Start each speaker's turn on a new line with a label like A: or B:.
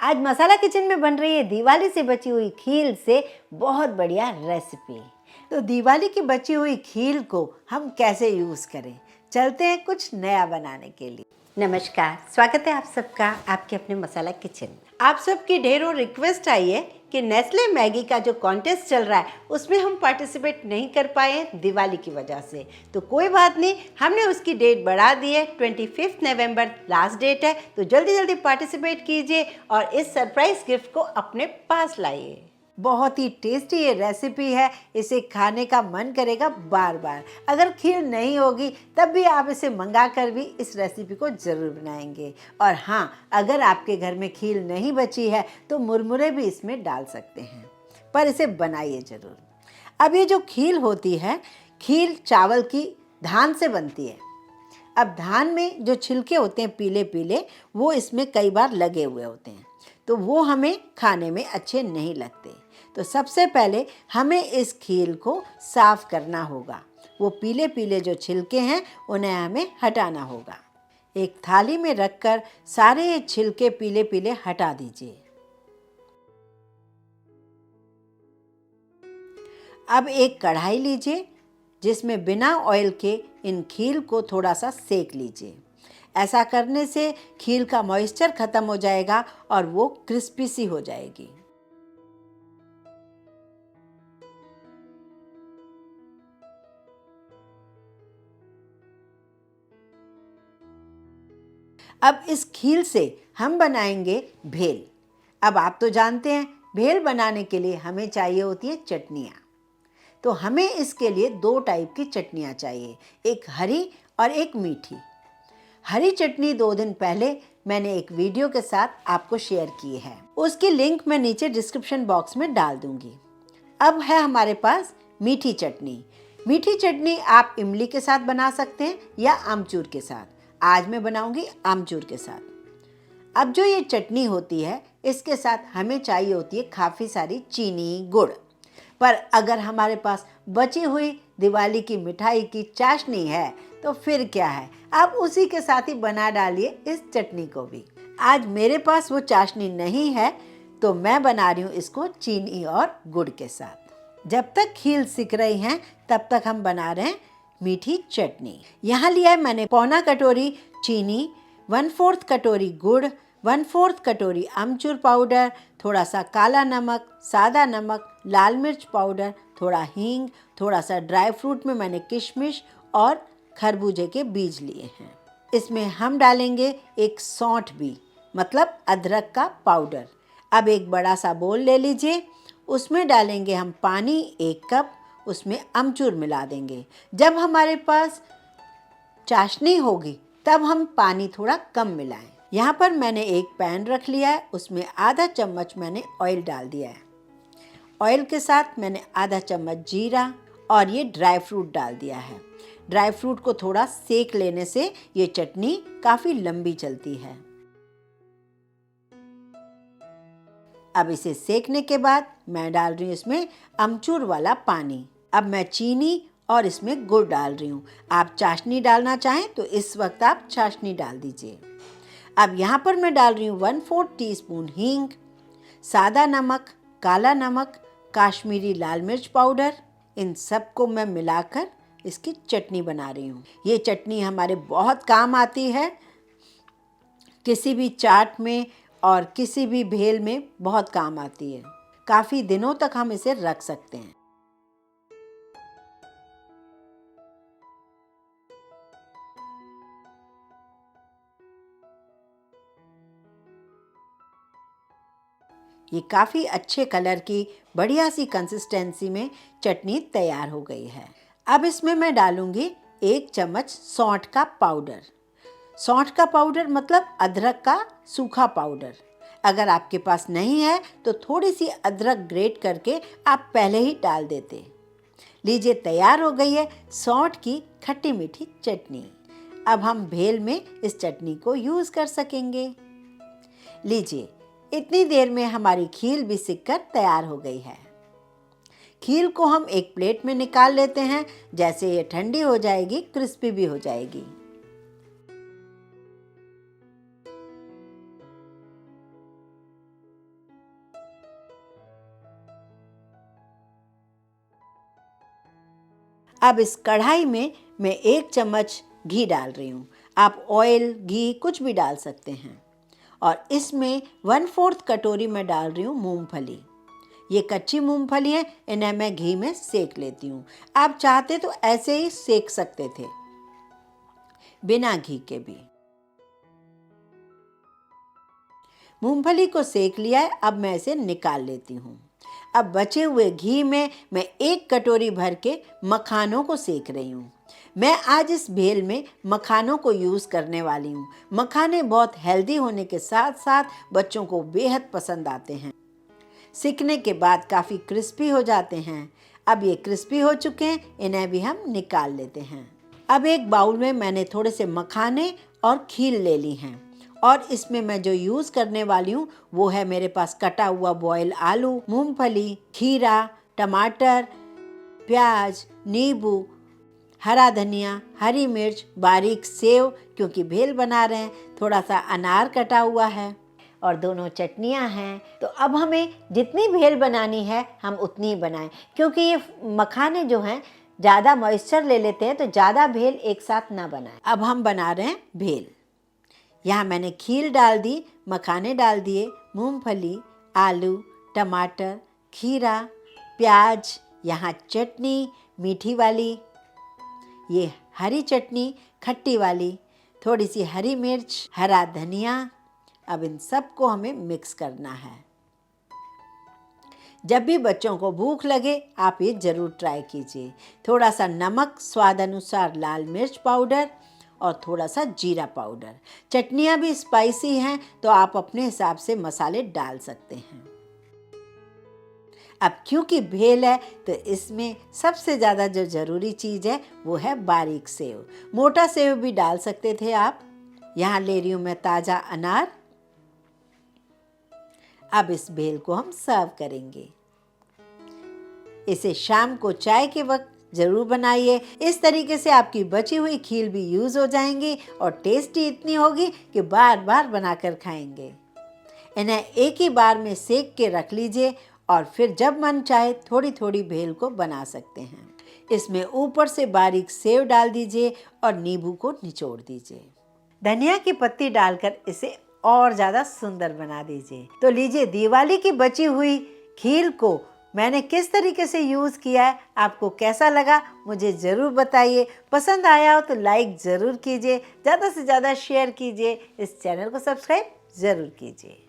A: आज मसाला किचन में बन रही है दिवाली से बची हुई खील से बहुत बढ़िया रेसिपी। तो दिवाली की बची हुई खील को हम कैसे यूज़ करें, चलते हैं कुछ नया बनाने के लिए। नमस्कार, स्वागत है आप सबका आपके अपने मसाला किचन में। आप सबकी ढेरों रिक्वेस्ट आई है कि नेस्ले मैगी का जो कॉन्टेस्ट चल रहा है उसमें हम पार्टिसिपेट नहीं कर पाए दिवाली की वजह से। तो कोई बात नहीं, हमने उसकी डेट बढ़ा दी है, 25 नवंबर लास्ट डेट है। तो जल्दी जल्दी पार्टिसिपेट कीजिए और इस सरप्राइज गिफ्ट को अपने पास लाइए। बहुत ही टेस्टी ये रेसिपी है, इसे खाने का मन करेगा बार बार। अगर खीर नहीं होगी तब भी आप इसे मंगा कर भी इस रेसिपी को ज़रूर बनाएंगे। और हाँ, अगर आपके घर में खीर नहीं बची है तो मुरमुरे भी इसमें डाल सकते हैं, पर इसे बनाइए ज़रूर। अब ये जो खीर होती है, खीर चावल की धान से बनती है। अब धान में जो छिलके होते हैं पीले पीले, वो इसमें कई बार लगे हुए होते हैं, तो वो हमें खाने में अच्छे नहीं लगते। तो सबसे पहले हमें इस खीर को साफ़ करना होगा। वो पीले पीले जो छिलके हैं उन्हें हमें हटाना होगा। एक थाली में रखकर सारे छिलके पीले पीले हटा दीजिए। अब एक कढ़ाई लीजिए जिसमें बिना ऑयल के इन खीर को थोड़ा सा सेक लीजिए। ऐसा करने से खीर का मॉइस्चर ख़त्म हो जाएगा और वो क्रिस्पी सी हो जाएगी। अब इस खीर से हम बनाएंगे भेल। अब आप तो जानते हैं भेल बनाने के लिए हमें चाहिए होती है चटनियाँ। तो हमें इसके लिए दो टाइप की चटनियाँ चाहिए, एक हरी और एक मीठी। हरी चटनी 2 दिन पहले मैंने एक वीडियो के साथ आपको शेयर की है, उसकी लिंक मैं नीचे डिस्क्रिप्शन बॉक्स में डाल दूंगी। अब है हमारे पास मीठी चटनी। मीठी चटनी आप इमली के साथ बना सकते हैं या आमचूर के साथ। आज मैं बनाऊंगी आमचूर के साथ। अब जो ये चटनी होती है इसके साथ हमें चाहिए होती है काफ़ी सारी चीनी, गुड़। पर अगर हमारे पास बची हुई दिवाली की मिठाई की चाशनी है तो फिर क्या है, आप उसी के साथ ही बना डालिए इस चटनी को भी। आज मेरे पास वो चाशनी नहीं है तो मैं बना रही हूँ इसको चीनी और गुड़ के साथ। जब तक खीर सिक रही हैं तब तक हम बना रहे हैं मीठी चटनी। यहाँ लिया है मैंने पौना कटोरी चीनी, 1/4 कटोरी गुड़, 1/4 कटोरी अमचूर पाउडर, थोड़ा सा काला नमक, सादा नमक, लाल मिर्च पाउडर, थोड़ा हींग, थोड़ा सा ड्राई फ्रूट में मैंने किशमिश और खरबूजे के बीज लिए हैं। इसमें हम डालेंगे एक सौंठ भी, मतलब अदरक का पाउडर। अब एक बड़ा सा बोल ले लीजिए, उसमें डालेंगे हम पानी 1 कप, उसमें अमचूर मिला देंगे। जब हमारे पास चाशनी होगी तब हम पानी थोड़ा कम मिलाएं। यहाँ पर मैंने एक पैन रख लिया है, उसमें आधा चम्मच मैंने ऑयल डाल दिया है। ऑयल के साथ मैंने आधा चम्मच जीरा और ये ड्राई फ्रूट डाल दिया है। ड्राई फ्रूट को थोड़ा सेक लेने से ये चटनी काफ़ी लंबी चलती है। अब इसे सेकने के बाद मैं डाल रही हूँ इसमें अमचूर वाला पानी। अब मैं चीनी और इसमें गुड़ डाल रही हूँ। आप चाशनी डालना चाहें तो इस वक्त आप चाशनी डाल दीजिए। अब यहाँ पर मैं डाल रही हूँ 1/4 टीस्पून हींग, सादा नमक, काला नमक, काश्मीरी लाल मिर्च पाउडर। इन सब को मैं मिलाकर इसकी चटनी बना रही हूँ। ये चटनी हमारे बहुत काम आती है, किसी भी चाट में और किसी भी भेल में बहुत काम आती है। काफ़ी दिनों तक हम इसे रख सकते हैं। ये काफ़ी अच्छे कलर की बढ़िया सी कंसिस्टेंसी में चटनी तैयार हो गई है। अब इसमें मैं डालूंगी 1 चम्मच सौंठ का पाउडर। सौंठ का पाउडर मतलब अदरक का सूखा पाउडर। अगर आपके पास नहीं है तो थोड़ी सी अदरक ग्रेट करके आप पहले ही डाल देते। लीजिए, तैयार हो गई है सौंठ की खट्टी मीठी चटनी। अब हम भेल में इस चटनी को यूज़ कर सकेंगे। लीजिए, इतनी देर में हमारी खीर भी सिककर तैयार हो गई है। खीर को हम एक प्लेट में निकाल लेते हैं। जैसे ये ठंडी हो जाएगी क्रिस्पी भी हो जाएगी। अब इस कढ़ाई में मैं 1 चम्मच घी डाल रही हूँ। आप ऑयल, घी कुछ भी डाल सकते हैं। और इसमें 1/4 कटोरी मैं डाल रही हूँ मूंगफली। ये कच्ची मूंगफली है, इन्हें मैं घी में सेक लेती हूँ। आप चाहते तो ऐसे ही सेक सकते थे, बिना घी के भी। मूंगफली को सेक लिया है, अब मैं इसे निकाल लेती हूँ। अब बचे हुए घी में मैं 1 कटोरी भर के मखानों को सेक रही हूँ। मैं आज इस भेल में मखानों को यूज़ करने वाली हूँ। मखाने बहुत हेल्दी होने के साथ साथ बच्चों को बेहद पसंद आते हैं। सिकने के बाद काफ़ी क्रिस्पी हो जाते हैं। अब ये क्रिस्पी हो चुके हैं, इन्हें भी हम निकाल लेते हैं। अब एक बाउल में मैंने थोड़े से मखाने और खील ले ली हैं और इसमें मैं जो यूज़ करने वाली हूँ वो है मेरे पास कटा हुआ बॉयल आलू, मूंगफली, खीरा, टमाटर, प्याज, नींबू, हरा धनिया, हरी मिर्च, बारीक सेव, क्योंकि भेल बना रहे हैं, थोड़ा सा अनार कटा हुआ है और दोनों चटनियाँ हैं। तो अब हमें जितनी भेल बनानी है हम उतनी ही बनाएं, क्योंकि ये मखाने जो हैं ज़्यादा मॉइस्चर ले लेते हैं, तो ज़्यादा भेल एक साथ ना बनाएं। अब हम बना रहे हैं भेल। यहाँ मैंने खीर डाल दी, मखाने डाल दिए, मूंगफली, आलू, टमाटर, खीरा, प्याज, यहाँ चटनी मीठी वाली, ये हरी चटनी खट्टी वाली, थोड़ी सी हरी मिर्च, हरा धनिया। अब इन सब को हमें मिक्स करना है। जब भी बच्चों को भूख लगे आप ये ज़रूर ट्राई कीजिए। थोड़ा सा नमक, स्वाद अनुसार लाल मिर्च पाउडर और थोड़ा सा जीरा पाउडर। चटनियाँ भी स्पाइसी हैं तो आप अपने हिसाब से मसाले डाल सकते हैं। अब क्योंकि भेल है तो इसमें सबसे ज़्यादा जो ज़रूरी चीज़ है वो है बारीक सेव। मोटा सेव भी डाल सकते थे आप। यहाँ ले रही हूँ मैं ताज़ा अनार। अब इस भेल को हम सर्व करेंगे। इसे शाम को चाय के वक्त ज़रूर बनाइए। इस तरीके से आपकी बची हुई खीर भी यूज़ हो जाएंगी और टेस्टी इतनी होगी कि बार बार बनाकर खाएंगे। इन्हें एक ही बार में सेक के रख लीजिए और फिर जब मन चाहे थोड़ी थोड़ी भेल को बना सकते हैं। इसमें ऊपर से बारीक सेव डाल दीजिए और नींबू को निचोड़ दीजिए। धनिया की पत्ती डालकर इसे और ज़्यादा सुंदर बना दीजिए। तो लीजिए, दिवाली की बची हुई खीर को मैंने किस तरीके से यूज़ किया है, आपको कैसा लगा मुझे ज़रूर बताइए। पसंद आया हो तो लाइक ज़रूर कीजिए, ज़्यादा से ज़्यादा शेयर कीजिए, इस चैनल को सब्सक्राइब ज़रूर कीजिए।